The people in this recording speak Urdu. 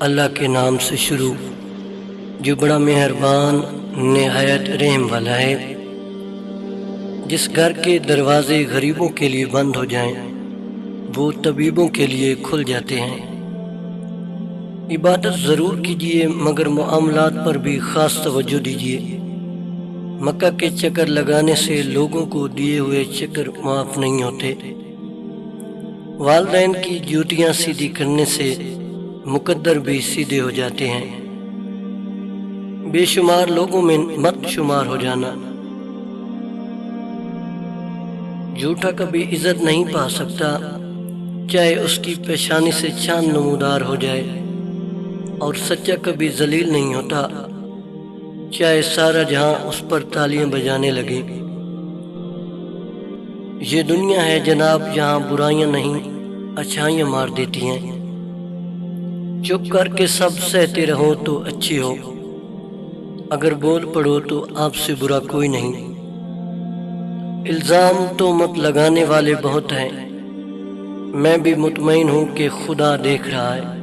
اللہ کے نام سے شروع جو بڑا مہربان نہایت رحم والا ہے۔ جس گھر کے دروازے غریبوں کے لیے بند ہو جائیں وہ طبیبوں کے لیے کھل جاتے ہیں۔ عبادت ضرور کیجیے مگر معاملات پر بھی خاص توجہ دیجیے۔ مکہ کے چکر لگانے سے لوگوں کو دیے ہوئے چکر معاف نہیں ہوتے۔ والدین کی جوتیاں سیدھی کرنے سے مقدر بھی سیدھے ہو جاتے ہیں۔ بے شمار لوگوں میں مت شمار ہو جانا۔ جھوٹا کبھی عزت نہیں پا سکتا، چاہے اس کی پیشانی سے چاند نمودار ہو جائے، اور سچا کبھی ذلیل نہیں ہوتا، چاہے سارا جہاں اس پر تالیاں بجانے لگے۔ یہ دنیا ہے جناب جہاں برائیاں نہیں اچھائیاں مار دیتی ہیں۔ چپ کر کے سب سہتے رہو تو اچھی ہو، اگر بول پڑو تو آپ سے برا کوئی نہیں۔ الزام تہمت لگانے والے بہت ہیں، میں بھی مطمئن ہوں کہ خدا دیکھ رہا ہے۔